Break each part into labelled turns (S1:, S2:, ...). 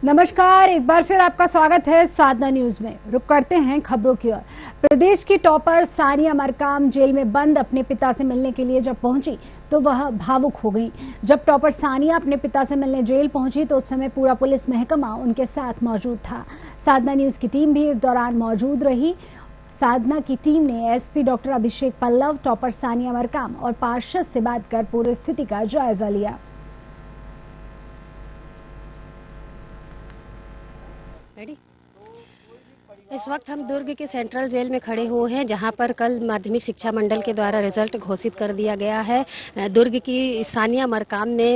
S1: नमस्कार, एक बार फिर आपका स्वागत है साधना न्यूज में। रुक करते हैं खबरों की ओर। प्रदेश की टॉपर सानिया मरकाम जेल में बंद अपने पिता से मिलने के लिए जब पहुंची तो वह भावुक हो गई। जब टॉपर सानिया अपने पिता से मिलने जेल पहुंची तो उस समय पूरा पुलिस महकमा उनके साथ मौजूद था। साधना न्यूज की टीम भी इस दौरान मौजूद रही। साधना की टीम ने SP doctor Abhishek Pallav, topper Sania Markam और पार्षद से बात कर पूरी स्थिति का जायजा लिया।
S2: इस वक्त हम दुर्ग के सेंट्रल जेल में खड़े हुए हैं, जहां पर कल माध्यमिक शिक्षा मंडल के द्वारा रिजल्ट घोषित कर दिया गया है। दुर्ग की सानिया मरकाम ने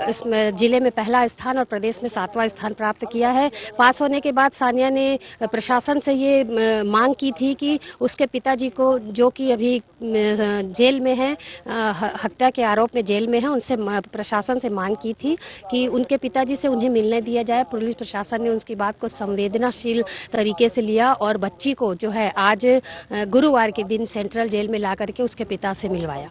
S2: इस जिले में पहला स्थान और प्रदेश में 7वां स्थान प्राप्त किया है। पास होने के बाद सानिया ने प्रशासन से ये मांग की थी कि उसके पिताजी को, जो कि अभी जेल में हैं, हत्या के आरोप में जेल में हैं, उनसे प्रशासन से मांग की थी कि उनके पिताजी से उन्हें मिलने दिया जाए। पुलिस प्रशासन ने उनकी बात को संवेदनशील तरीके से लिया और बच्ची को जो है आज गुरुवार के दिन सेंट्रल जेल में ला करके उसके पिता से मिलवाया।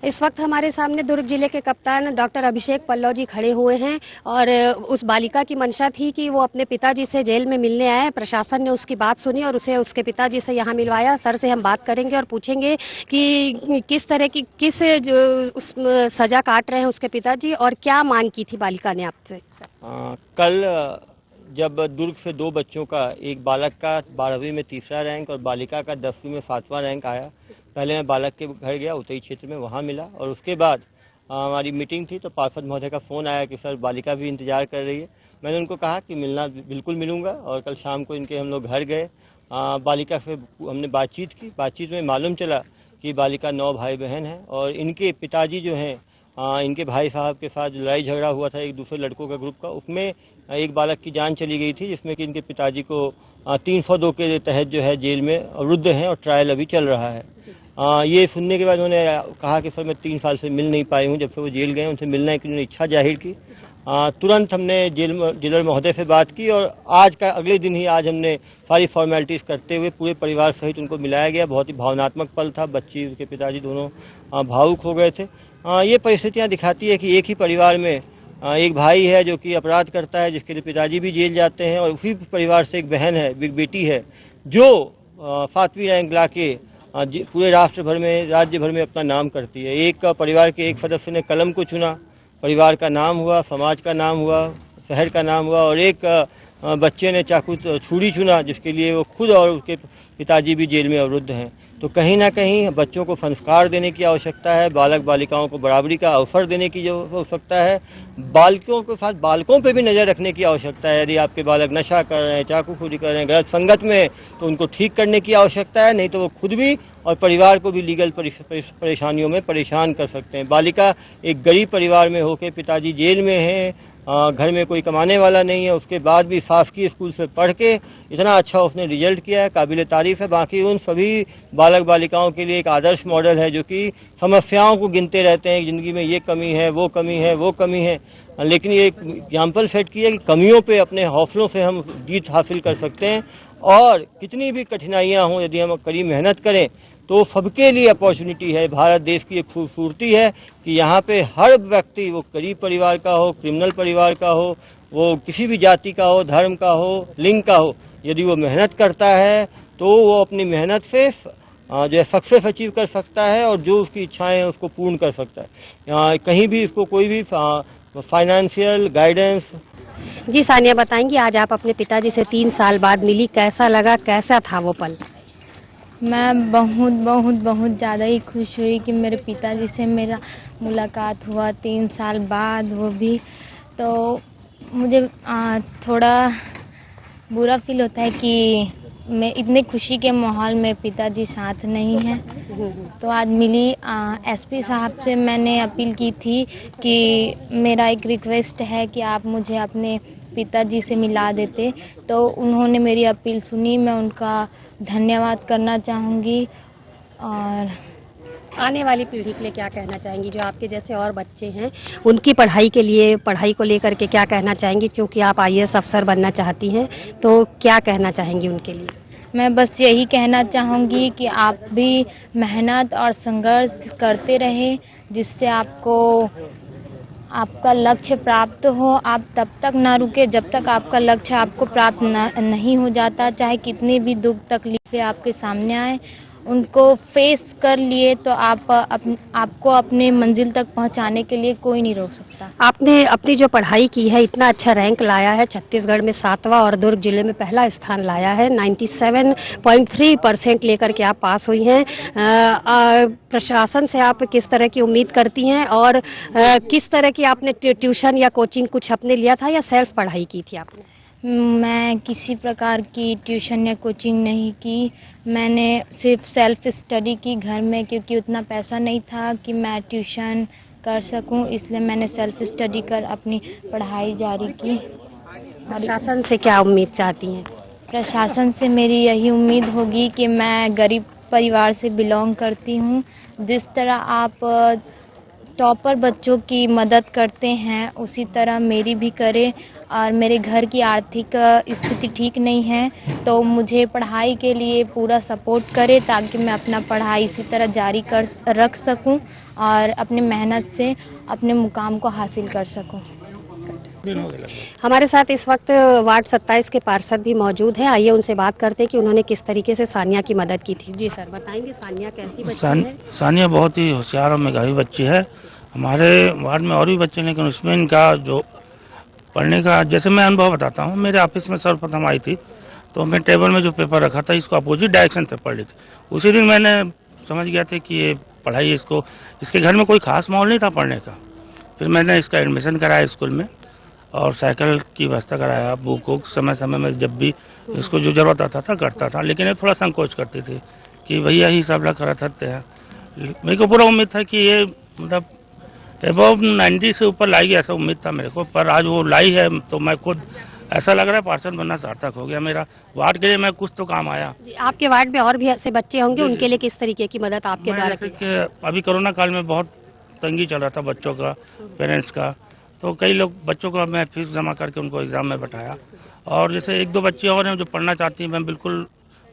S2: इस वक्त हमारे सामने दुर्ग जिले के कप्तान डॉक्टर अभिषेक पल्लव जी खड़े हुए हैं और उस बालिका की मंशा थी कि वो अपने पिताजी से जेल में मिलने आए। प्रशासन ने उसकी बात सुनी और उसे उसके पिताजी से यहाँ मिलवाया। सर से हम बात करेंगे और पूछेंगे कि किस तरह की जो उस सजा काट रहे हैं उसके पिताजी और क्या मांग की थी बालिका ने आपसे।
S3: कल जब दुर्ग से 2 बच्चों का, एक बालक का 12वीं में 3रा रैंक और बालिका का 10वीं में 7वां रैंक आया। पहले मैं बालक के घर गया, उत्तरी क्षेत्र में, वहाँ मिला और उसके बाद हमारी मीटिंग थी तो पार्षद महोदय का फ़ोन आया कि सर बालिका भी इंतज़ार कर रही है। मैंने उनको कहा कि मिलना बिल्कुल मिलूँगा और कल शाम को इनके हम लोग घर गए। बालिका से हमने बातचीत की। बातचीत में मालूम चला कि बालिका 9 भाई बहन हैं और इनके पिताजी जो हैं, इनके भाई साहब के साथ लड़ाई झगड़ा हुआ था एक दूसरे लड़कों का ग्रुप का, उसमें एक बालक की जान चली गई थी, जिसमें कि इनके पिताजी को 302 के तहत जो है जेल में अवरुद्ध हैं और ट्रायल अभी चल रहा है। ये सुनने के बाद उन्होंने कहा कि सर मैं 3 साल से मिल नहीं पाई हूँ, जब से वो जेल गए उनसे मिलने की उन्होंने इच्छा जाहिर की। तुरंत हमने जेलर महोदय से बात की और आज का अगले दिन ही आज हमने सारी फॉर्मेलिटीज़ करते हुए पूरे परिवार सहित उनको मिलाया गया। बहुत ही भावनात्मक पल था। बच्ची, उसके पिताजी दोनों भावुक हो गए थे। ये परिस्थितियाँ दिखाती है कि एक ही परिवार में एक भाई है जो कि अपराध करता है, जिसके लिए पिताजी भी जेल जाते हैं, और उसी परिवार से एक बहन है, एक बेटी है, जो 7वीं रैंक ला के पूरे राष्ट्र भर में, राज्य भर में अपना नाम करती है। एक परिवार के एक सदस्य ने कलम को चुना, परिवार का नाम हुआ, समाज का नाम हुआ, शहर का नाम हुआ, और एक बच्चे ने चाकू छुरी चुना, जिसके लिए वो खुद और उसके पिताजी भी जेल में अवरुद्ध हैं। तो कहीं ना कहीं बच्चों को संस्कार देने की आवश्यकता है, बालक बालिकाओं को बराबरी का अवसर देने की जो आवश्यकता है, बालकों के साथ बालकों पे भी नज़र रखने की आवश्यकता है। यदि आपके बालक नशा कर रहे हैं, चाकूखोरी कर रहे हैं, गलत संगत में, तो उनको ठीक करने की आवश्यकता है, नहीं तो वो खुद भी और परिवार को भी लीगल परेशानियों में परेशान कर सकते हैं। बालिका एक गरीब परिवार में होकर पिताजी जेल में हैं, घर में कोई कमाने वाला नहीं है, उसके बाद भी शासकीय स्कूल से पढ़ के इतना अच्छा उसने रिजल्ट किया है, काबिल तारीफ़ है। बाकी उन सभी बालक बालिकाओं के लिए एक आदर्श मॉडल है, जो कि समस्याओं को गिनते रहते हैं, ज़िंदगी में ये कमी है, वो कमी है, वो कमी है, लेकिन ये एक एग्जाम्पल सेट किया कि कमियों पे अपने हौसलों से हम जीत हासिल कर सकते हैं, और कितनी भी कठिनाइयाँ हों, यदि हम कड़ी मेहनत करें तो सबके लिए अपॉर्चुनिटी है। भारत देश की एक खूबसूरती है कि यहाँ पे हर व्यक्ति, वो गरीब परिवार का हो, क्रिमिनल परिवार का हो, वो किसी भी जाति का हो, धर्म का हो, लिंग का हो, यदि वो मेहनत करता है तो वो अपनी मेहनत से जो है सक्सेस अचीव कर सकता है और जो उसकी इच्छाएं हैं उसको पूर्ण कर सकता है। कहीं भी इसको कोई भी फाइनेंशियल गाइडेंस।
S2: जी सानिया, बताएंगी आज आप अपने पिताजी से 3 साल बाद मिली, कैसा लगा, कैसा था वो पल?
S4: मैं बहुत ज़्यादा ही खुश हुई कि मेरे पिताजी से मेरा मुलाकात हुआ 3 साल बाद, वो भी। तो मुझे थोड़ा बुरा फील होता है कि मैं इतने खुशी के माहौल में पिताजी साथ नहीं हैं। तो आज मिली एसपी साहब से मैंने अपील की थी कि मेरा एक रिक्वेस्ट है कि आप मुझे अपने पिताजी से मिला देते। तो उन्होंने मेरी अपील सुनी, मैं उनका धन्यवाद करना चाहूँगी। और
S2: आने वाली पीढ़ी के लिए क्या कहना चाहेंगी, जो आपके जैसे और बच्चे हैं, उनकी पढ़ाई के लिए, पढ़ाई को लेकर के क्या कहना चाहेंगी, क्योंकि आप IAS अफसर बनना चाहती हैं, तो क्या कहना चाहेंगी उनके लिए?
S4: मैं बस यही कहना चाहूँगी कि आप भी मेहनत और संघर्ष करते रहें, जिससे आपको आपका लक्ष्य प्राप्त हो, आप तब तक ना रुके जब तक आपका लक्ष्य आपको प्राप्त नहीं हो जाता। चाहे कितनी भी दुख तकलीफें आपके सामने आए, उनको फेस कर लिए तो आपको अपने मंजिल तक पहुंचाने के लिए कोई नहीं रोक सकता।
S2: आपने अपनी जो पढ़ाई की है, इतना अच्छा रैंक लाया है, छत्तीसगढ़ में 7वां और दुर्ग जिले में पहला स्थान लाया है। 97.3% लेकर के आप पास हुई हैं। प्रशासन से आप किस तरह की उम्मीद करती हैं और किस तरह की आपने ट्यूशन या कोचिंग कुछ अपने लिया था या सेल्फ पढ़ाई की थी आपने?
S4: मैं किसी प्रकार की ट्यूशन या कोचिंग नहीं की, मैंने सिर्फ सेल्फ स्टडी की घर में, क्योंकि उतना पैसा नहीं था कि मैं ट्यूशन कर सकूं, इसलिए मैंने सेल्फ स्टडी कर अपनी पढ़ाई जारी की।
S2: प्रशासन से क्या उम्मीद चाहती हैं?
S4: प्रशासन से मेरी यही उम्मीद होगी कि मैं गरीब परिवार से बिलोंग करती हूं। जिस तरह आप टॉपर बच्चों की मदद करते हैं उसी तरह मेरी भी करें, और मेरे घर की आर्थिक स्थिति ठीक नहीं है तो मुझे पढ़ाई के लिए पूरा सपोर्ट करे, ताकि मैं अपना पढ़ाई इसी तरह जारी रख सकूं और अपनी मेहनत से अपने मुकाम को हासिल कर सकूं।
S2: हमारे साथ इस वक्त वार्ड 27 के पार्षद भी मौजूद हैं। आइए उनसे बात करते हैं कि उन्होंने किस तरीके से सानिया की मदद की थी। जी सर, बताएंगे सानिया कैसी बच्ची है?
S5: सानिया बहुत ही होशियार और मेधावी बच्ची है। हमारे वार्ड में और भी बच्चे, लेकिन उसमें इनका जो पढ़ने का, जैसे मैं अनुभव बताता हूँ, मेरे ऑफिस में सर्वप्रथम आई थी तो मैं टेबल में जो पेपर रखा था इसको अपोजिट डायरेक्शन से पढ़ ली थी। उसी दिन मैंने समझ गया था कि ये पढ़ाई, इसके घर में कोई खास माहौल नहीं था पढ़ने का। फिर मैंने इसका एडमिशन कराया स्कूल में और साइकिल की व्यवस्था कराया, बुक समय समय में जब भी इसको जो जरूरत आता था करता था, लेकिन ये थोड़ा संकोच करती थी कि भैया ही सब लोग करा सकते हैं। मेरे को पूरा उम्मीद था कि ये मतलब अबव 90 से ऊपर लाएगी, ऐसा उम्मीद था मेरे को, पर आज वो लाई है तो मैं खुद ऐसा लग रहा है पार्षद बनना सार्थक हो गया मेरा। वार्ड के लिए मैं कुछ तो काम आया।
S2: आपके वार्ड में और भी ऐसे बच्चे होंगे, उनके लिए किस तरीके की मदद आपके द्वारा की?
S5: अभी कोरोना काल में बहुत तंगी चल रहा था बच्चों का, पेरेंट्स का, तो कई लोग बच्चों का मैं फीस जमा करके उनको एग्ज़ाम में बैठाया। और जैसे एक दो बच्चे और हैं जो पढ़ना चाहती हैं,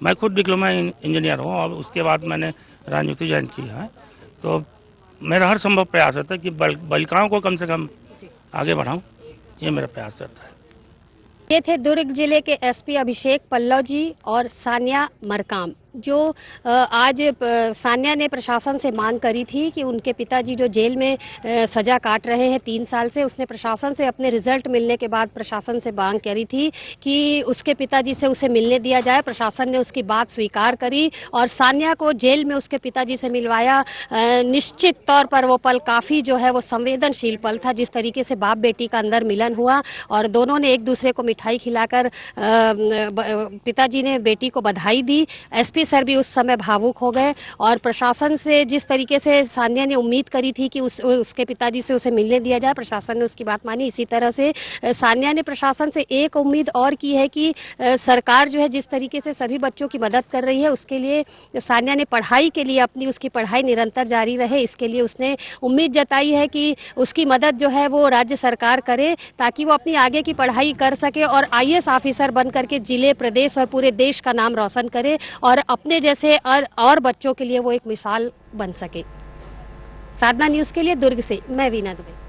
S5: मैं खुद डिप्लोमा इंजीनियर हूँ और उसके बाद मैंने राजनीति ज्वाइन की है, तो मेरा हर संभव प्रयास रहता है कि बालिकाओं को कम से कम आगे बढ़ाऊं, ये मेरा प्रयास रहता है।
S2: ये थे दुर्ग जिले के एसपी अभिषेक पल्लव जी और सानिया मरकाम, जो आज सानिया ने प्रशासन से मांग करी थी कि उनके पिताजी जो जेल में सजा काट रहे हैं 3 साल से, उसने प्रशासन से अपने रिजल्ट मिलने के बाद प्रशासन से मांग करी थी कि उसके पिताजी से उसे मिलने दिया जाए। प्रशासन ने उसकी बात स्वीकार करी और सानिया को जेल में उसके पिताजी से मिलवाया। निश्चित तौर पर वो पल काफ़ी जो है वो संवेदनशील पल था, जिस तरीके से बाप बेटी का अंदर मिलन हुआ और दोनों ने एक दूसरे को मिठाई खिलाकर पिताजी ने बेटी को बधाई दी। एसपी सर भी उस समय भावुक हो गए और प्रशासन से जिस तरीके से सानिया ने उम्मीद करी थी कि उसके पिताजी से उसे मिलने दिया जाए, प्रशासन ने उसकी बात मानी। इसी तरह से सानिया ने प्रशासन से एक उम्मीद और की है कि सरकार जो है जिस तरीके से सभी बच्चों की मदद कर रही है, उसके लिए सानिया ने पढ़ाई के लिए उसकी पढ़ाई निरंतर जारी रहे, इसके लिए उसने उम्मीद जताई है कि उसकी मदद जो है वो राज्य सरकार करे, ताकि वो अपनी आगे की पढ़ाई कर सके और IAS ऑफिसर बन करके जिले, प्रदेश और पूरे देश का नाम रोशन करे और अपने जैसे और बच्चों के लिए वो एक मिसाल बन सके। साधना न्यूज़ के लिए दुर्ग से मैं वीना दुबे।